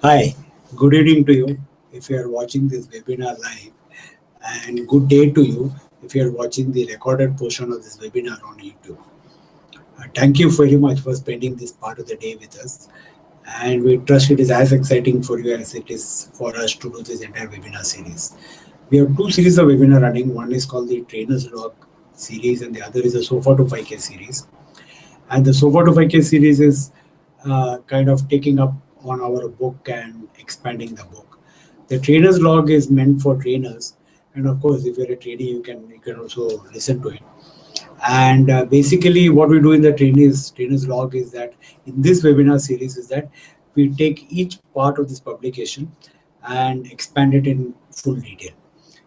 Hi, good evening to you if you are watching this webinar live, and good day to you if you are watching the recorded portion of this webinar on YouTube. Thank you very much for spending this part of the day with us, and we trust it is as exciting for you as it is for us to do this entire webinar series. We have two series of webinar running. One is called the Trainers Log series, and the other is the SOFA to 5K series. And the SOFA to 5K series is kind of taking up on our book and expanding the book. The trainer's log is meant for trainers, and of course, if you're a trainee, you can also listen to it. And basically, what we do in the trainers log is that in this webinar series is that we take each part of this publication and expand it in full detail.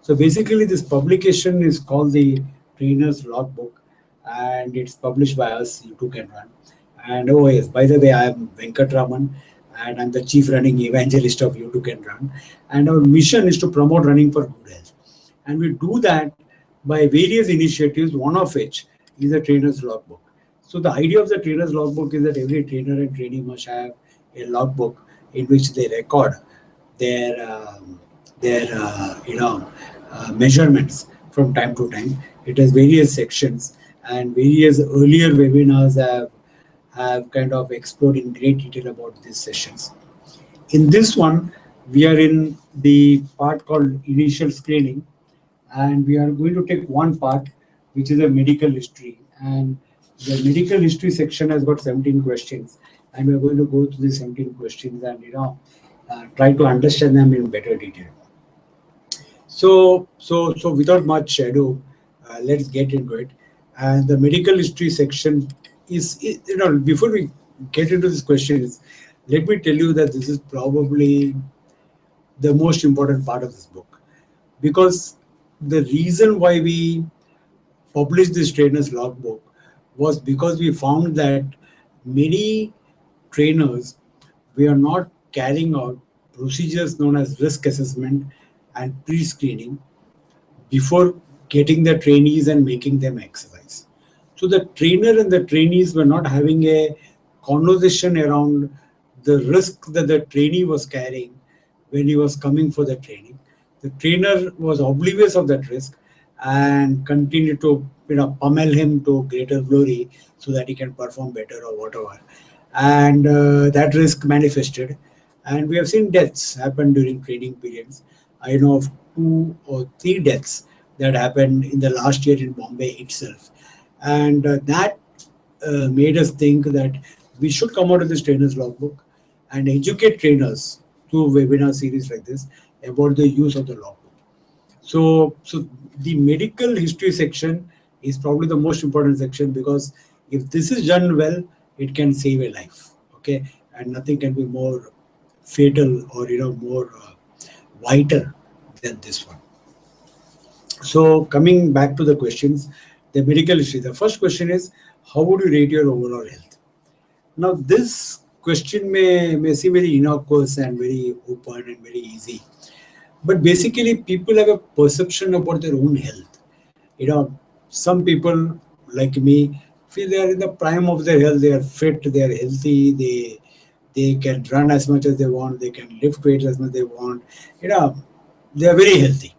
So basically, this publication is called the Trainers Logbook, and it's published by us, You Too Can Run. And oh yes, by the way, I am Venkat Raman, and I'm the chief running evangelist of You Too Can Run. And our mission is to promote running for good health. And we do that by various initiatives, one of which is the Trainer's Logbook. So the idea of the Trainer's Logbook is that every trainer and trainee must have a logbook in which they record their measurements from time to time. It has various sections, and various earlier webinars have kind of explored in great detail about these sessions. In this one, we are in the part called initial screening, and we are going to take one part, which is a medical history. And the medical history section has got 17 questions, and we are going to go through the 17 questions and try to understand them in better detail. So without much ado, let's get into it. And the medical history section before we get into these questions, let me tell you that this is probably the most important part of this book, because the reason why we published this trainer's logbook was because we found that many trainers were not carrying out procedures known as risk assessment and pre-screening before getting the trainees and making them exercise. So the trainer and the trainees were not having a conversation around the risk that the trainee was carrying when he was coming for the training. The trainer was oblivious of that risk and continued to pummel him to greater glory so that he can perform better or whatever. And that risk manifested, and we have seen deaths happen during training periods. I know of 2 or 3 deaths that happened in the last year in Bombay itself, and that made us think that we should come out of this trainer's logbook and educate trainers through webinar series like this about the use of the logbook. So the medical history section is probably the most important section, because if this is done well, it can save a life. Okay, and nothing can be more fatal or more vital than this one. So coming back to the questions, the medical history. The first question is, how would you rate your overall health? Now this question may seem very innocuous and very open and very easy, but basically people have a perception about their own health. Some people like me feel they are in the prime of their health. They are fit, they are healthy, they can run as much as they want, they can lift weights as much they want. you know they are very healthy.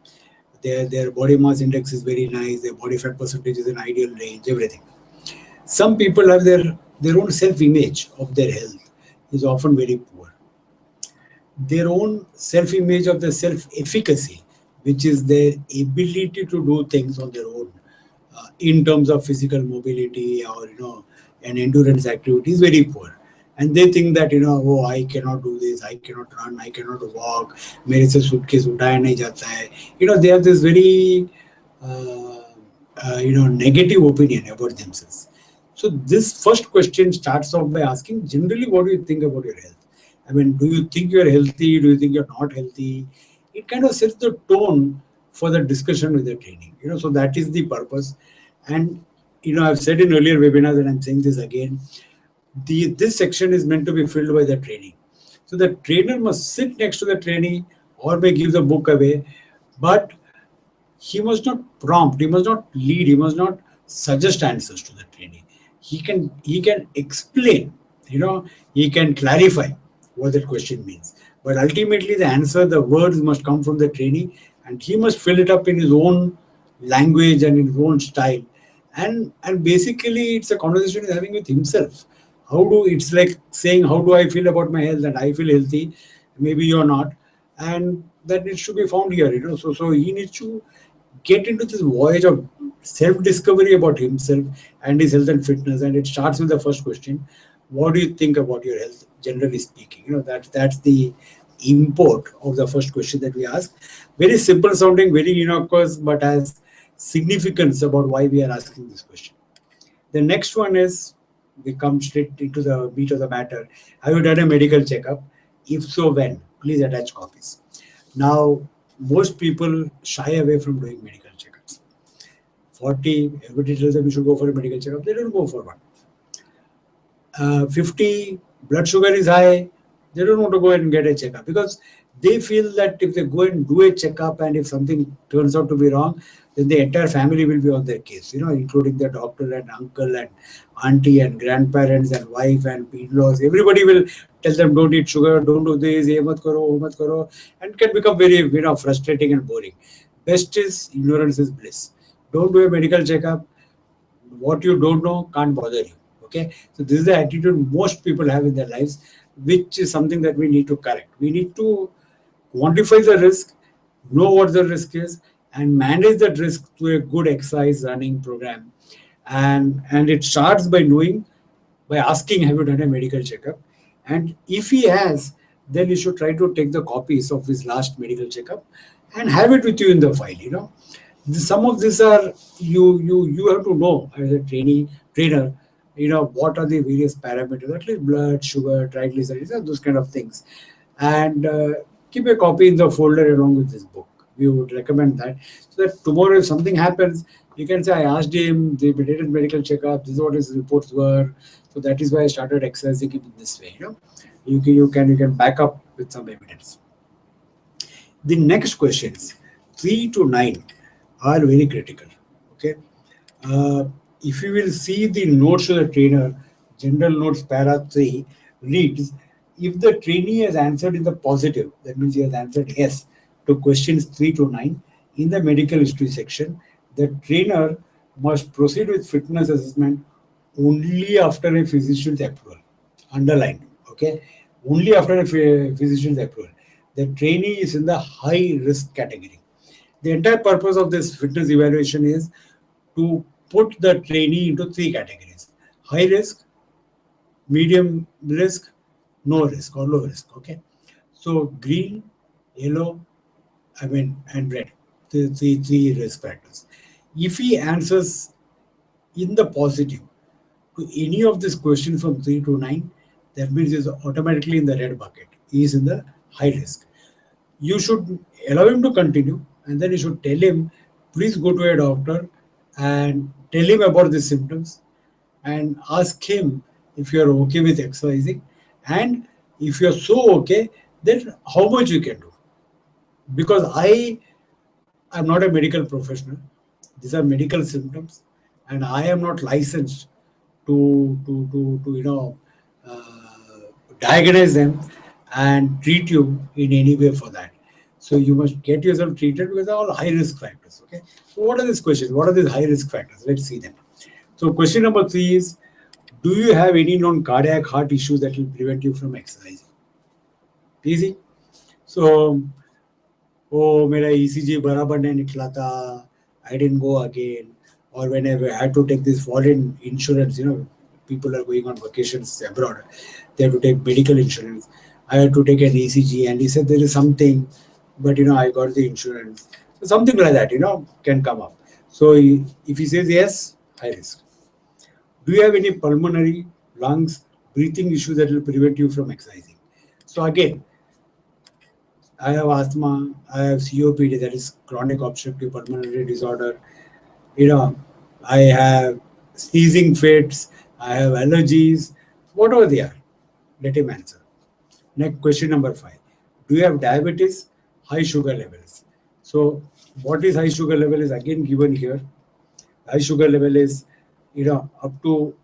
Their body mass index is very nice, their body fat percentage is in ideal range, everything. Some people have their own self image of their health is often very poor. Their own self image of the self efficacy, which is their ability to do things on their own, in terms of physical mobility or an endurance activity, is very poor. And they think that oh, I cannot do this, I cannot run, I cannot walk, मेरे से suitcase उठाया नहीं जाता है. They have this very negative opinion about themselves. So this first question starts off by asking, generally, what do you think about your health? I mean, do you think you're healthy? Do you think you're not healthy? It kind of sets the tone for the discussion with the training. So that is the purpose. And I've said in earlier webinars, and I'm saying this again, this section is meant to be filled by the trainee. So the trainer must sit next to the trainee or may give the book away, but he must not prompt, he must not lead, he must not suggest answers to the trainee. He can explain, he can clarify what that question means, But ultimately, the answer, the words must come from the trainee, and he must fill it up in his own language and in his own style. And basically, it's a conversation he's having with himself. It's like saying, how do I feel about my health? And I feel healthy. Maybe you're not, and that needs to be found here. So he needs to get into this voyage of self-discovery about himself and his health and fitness. And it starts with the first question: what do you think about your health, generally speaking? That's the import of the first question that we ask. Very simple sounding, very innocuous, but has significance about why we are asking this question. The next one is, we come straight into the meat of the matter. Have you done a medical checkup? If so, when? Please attach copies. Now, most people shy away from doing medical checkups. 40, everybody tells them you should go for a medical checkup. They don't go for one. 50, blood sugar is high. They don't want to go and get a checkup because they feel that if they go and do a checkup and if something turns out to be wrong, then the entire family will be on their case, including the doctor and uncle and auntie and grandparents and wife and in-laws. Everybody will tell them, don't eat sugar, don't do this, ye mat karo, wo mat karo, and can become very, frustrating and boring. Best is ignorance is bliss. Don't do a medical checkup. What you don't know can't bother you. Okay, so this is the attitude most people have in their lives, which is something that we need to correct. We need to quantify the risk, know what the risk is, and manage that risk through a good exercise running program. And it starts by knowing, by asking, have you done a medical checkup? And if he has, then you should try to take the copies of his last medical checkup and have it with you in the file. Some of these are, you have to know as a trainer, what are the various parameters, at least blood sugar, triglycerides, and those kind of things. And keep a copy in the folder along with this book. We would recommend that, so that tomorrow if something happens, you can say, I asked him, they did a medical checkup, this is what his reports were, so that is why I started exercising in this way. You can back up with some evidence. The next questions, 3 to 9, are very critical. Okay. If you will see the notes to the trainer, general notes para 3 reads, if the trainee has answered in the positive, that means he has answered yes to questions 3 to 9 in the medical history section, the trainer must proceed with fitness assessment only after a physician's approval. Underlined. Okay. Only after a physician's approval. The trainee is in the high risk category. The entire purpose of this fitness evaluation is to put the trainee into 3 categories: high risk, medium risk, no risk or low risk. Okay. So green, yellow, and red, the three risk factors. If he answers in the positive to any of these questions from 3 to 9, that means he's automatically in the red bucket. He is in the high risk. You should allow him to continue, and then you should tell him, please go to a doctor and tell him about the symptoms and ask him if you are okay with exercising, and if you are so okay, then how much you can do. Because I am not a medical professional. These are medical symptoms, and I am not licensed to diagnose them and treat you in any way for that. So you must get yourself treated because they're all high risk factors. Okay. So what are these questions? What are these high risk factors? Let's see them. So question number 3 is, do you have any known cardiac heart issues that will prevent you from exercising? Easy. So, oh, मेरा ECG बराबर नहीं निकला था, I didn't go again, or whenever I had to take this foreign insurance, people are going on vacations abroad, they have to take medical insurance. I had to take an ECG, and he said there is something, but I got the insurance. So something like that, can come up. So if he says yes, high risk. Do you have any pulmonary, lungs, breathing issues that will prevent you from exercising? So again, I have asthma, I have COPD, that is chronic obstructive pulmonary disorder. I have sneezing fits, I have allergies, whatever they are. Let him answer. Next question number 5. Do you have diabetes, high sugar levels? So what is high sugar level is again given here. High sugar level is, up to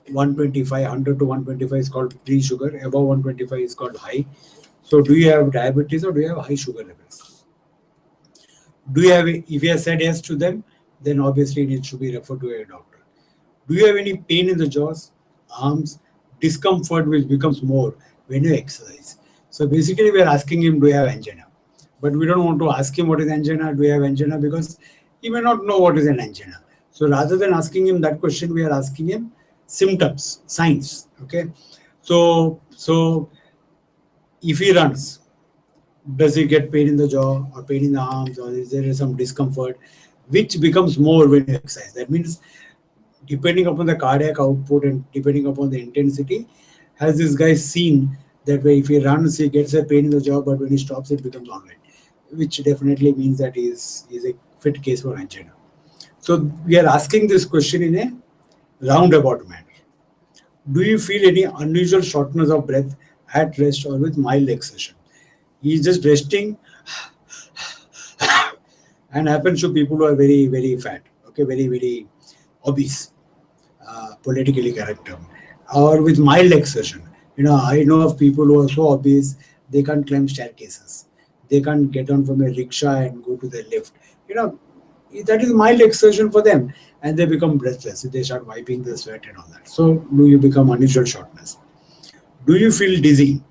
125, 100 to 125 is called pre-sugar. Above 125 is called high. So do you have diabetes or do you have high sugar levels? Do you have, if you have said yes to them, then obviously it should be referred to a doctor. Do you have any pain in the jaws, arms, discomfort which becomes more when you exercise? So basically we are asking him, do you have angina? But we don't want to ask him what is angina, do you have angina, because he may not know what is an angina. So rather than asking him that question, we are asking him symptoms, signs. Okay. So if he runs, does he get pain in the jaw or pain in the arms, or is there some discomfort which becomes more when you exercise? That means depending upon the cardiac output and depending upon the intensity, has this guy seen that way if he runs, he gets a pain in the jaw, but when he stops, it becomes all right, which definitely means that he's a fit case for angina. So we are asking this question in a roundabout manner. Do you feel any unusual shortness of breath at rest or with mild exertion? He's just resting and happens to people who are very, very fat, okay, very, very obese, politically correct term, or with mild exertion. I know of people who are so obese, they can't climb staircases. They can't get on from a rickshaw and go to the lift. You know, that is mild exertion for them, and they become breathless. They start wiping the sweat and all that. So, do you become unusual shortness? Do you feel dizzy,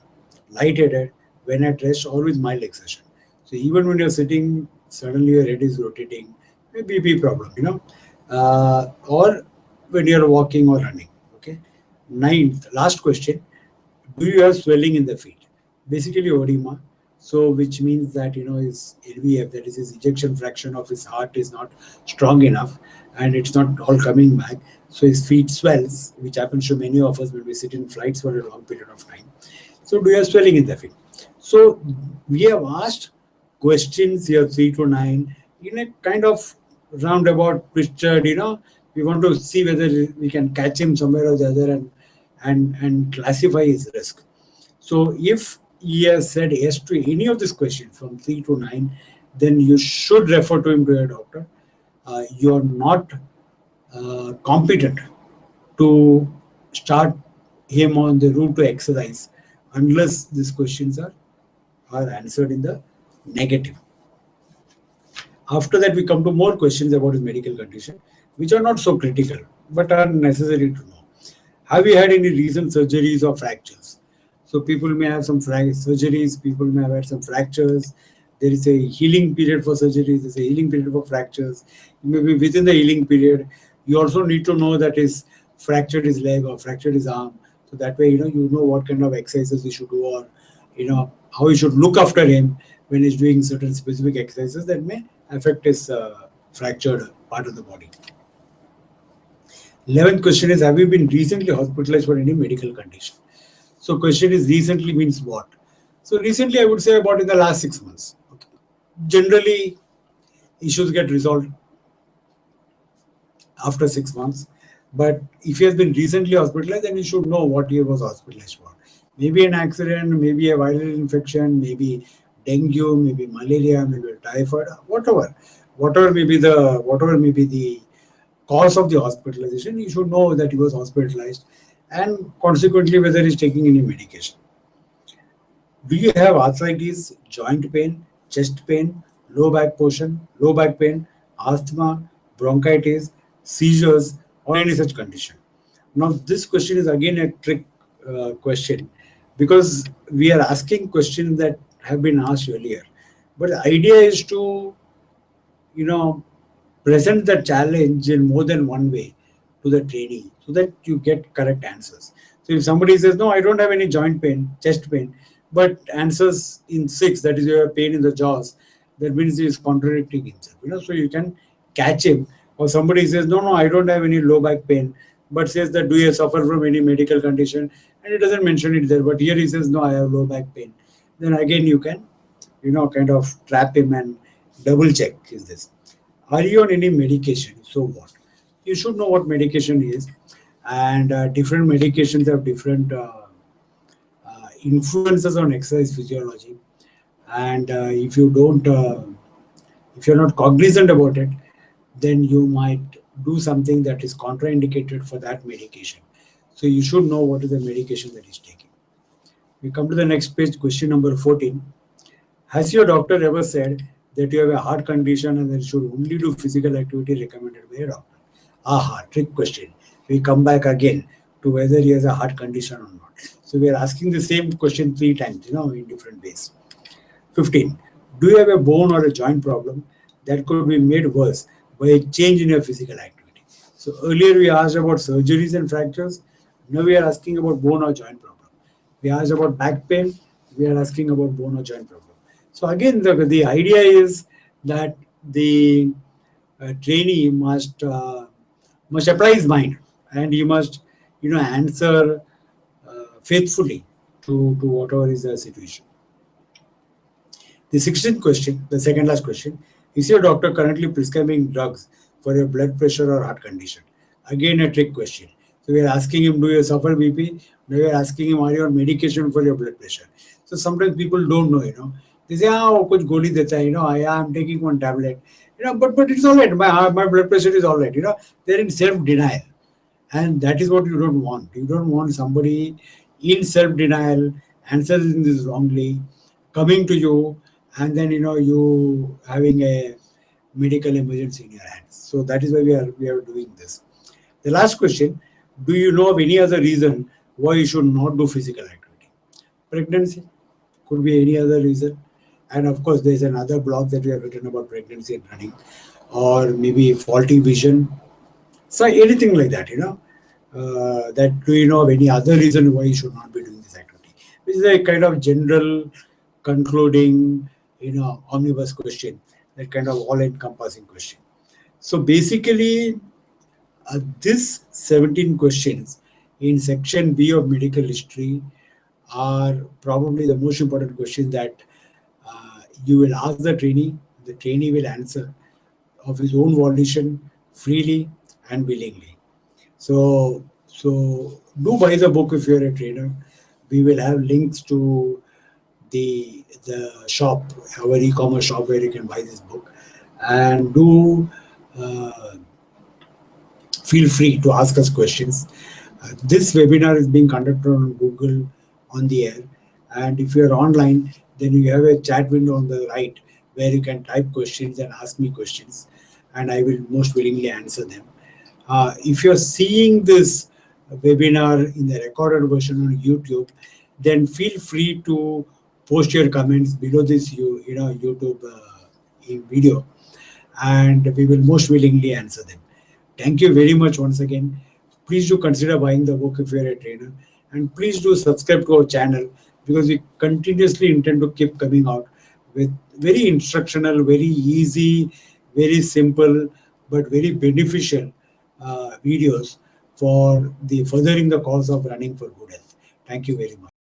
lightheaded when at rest or with mild exertion? So even when you're sitting, suddenly your head is rotating, a BP problem, or when you're walking or running. Okay. Ninth, last question: do you have swelling in the feet? Basically, edema. So which means that his LVF, that is his ejection fraction of his heart, is not strong enough, and it's not all coming back. So his feet swells, which happens to many of us when we sit in flights for a long period of time. So do you have swelling in the feet? So we have asked questions here 3 to 9 in a kind of roundabout picture. We want to see whether we can catch him somewhere or the other and classify his risk. So if he has said yes to any of these questions from 3 to 9, then you should refer to him to a doctor. You are not competent to start him on the route to exercise unless these questions are answered in the negative. After that, we come to more questions about his medical condition, which are not so critical, but are necessary to know. Have you had any recent surgeries or fractures? So people may have some surgeries, people may have had some fractures. There is a healing period for surgeries, there's a healing period for fractures. Maybe within the healing period, you also need to know that is fractured his leg or fractured his arm. So that way, you know what kind of exercises he should do, or how you should look after him when he's doing certain specific exercises that may affect his fractured part of the body. 11th question is, have you been recently hospitalized for any medical condition? So question is, recently means what? So recently, I would say about in the last 6 months. Okay. Generally, issues get resolved after 6 months. But if he has been recently hospitalized, then he should know what he was hospitalized for. Maybe an accident, maybe a viral infection, maybe dengue, maybe malaria, maybe typhoid, whatever may be the cause of the hospitalization. You should know that he was hospitalized, and consequently whether he's taking any medication. Do you have arthritis, joint pain, chest pain, low back pain, asthma, bronchitis, seizures, or any such condition? Now, this question is again a trick question, because we are asking questions that have been asked earlier. But the idea is to, present the challenge in more than one way to the trainee so that you get correct answers. So if somebody says, no, I don't have any joint pain, chest pain, but answers in 6, that is, you have pain in the jaws, that means he is contradicting himself. So you can catch him. Or somebody says, no, I don't have any low back pain, but says that, do you suffer from any medical condition? And he doesn't mention it there, but here he says, no, I have low back pain. Then again, you can, kind of trap him and double check, is this. Are you on any medication? So what? You should know what medication is, and different medications have different influences on exercise physiology. And if you're not cognizant about it, then you might do something that is contraindicated for that medication. So you should know what is the medication that he's taking. We come to the next page, question number 14. Has your doctor ever said that you have a heart condition and that you should only do physical activity recommended by a doctor? Aha, trick question. We come back again to whether he has a heart condition or not. So we are asking the same question 3 times, in different ways. 15. Do you have a bone or a joint problem that could be made worse by a change in your physical activity? So earlier we asked about surgeries and fractures. Now we are asking about bone or joint problem. We asked about back pain. We are asking about bone or joint problem. So again, the idea is that the trainee must apply his mind, and he must answer faithfully to whatever is the situation. The 16th question, the second last question, is your doctor currently prescribing drugs for your blood pressure or heart condition? Again, a trick question. So we are asking him, do you suffer BP? Now we are asking him, are you on medication for your blood pressure? So sometimes people don't know. They say, oh, kuch goli deta hai, I am taking one tablet. But it's all right. My blood pressure is all right. They're in self-denial. And that is what you don't want. You don't want somebody in self-denial, answering this wrongly, coming to you, and then you having a medical emergency in your hands. So that is why we are doing this. The last question: do you know of any other reason why you should not do physical activity? Pregnancy could be any other reason, and of course there is another blog that we have written about pregnancy and running, or maybe faulty vision. So anything like that. That do you know of any other reason why you should not be doing this activity? This is a kind of general concluding, omnibus question, that kind of all-encompassing question. So basically, this 17 questions in section B of medical history are probably the most important questions that you will ask the trainee. The trainee will answer of his own volition, freely and willingly. So do buy the book if you're a trainer. We will have links to the shop, our e-commerce shop, where you can buy this book, and do uh, feel free to ask us questions. This webinar is being conducted on Google on the air, and if you're online, then you have a chat window on the right where you can type questions and ask me questions, and I will most willingly answer them. If you're seeing this webinar in the recorded version on YouTube, then feel free to post your comments below this YouTube video, and we will most willingly answer them. Thank you very much once again. Please do consider buying the book if you're a trainer, and please do subscribe to our channel, because we continuously intend to keep coming out with very instructional, very easy, very simple, but very beneficial videos for the furthering the cause of running for good health. Thank you very much.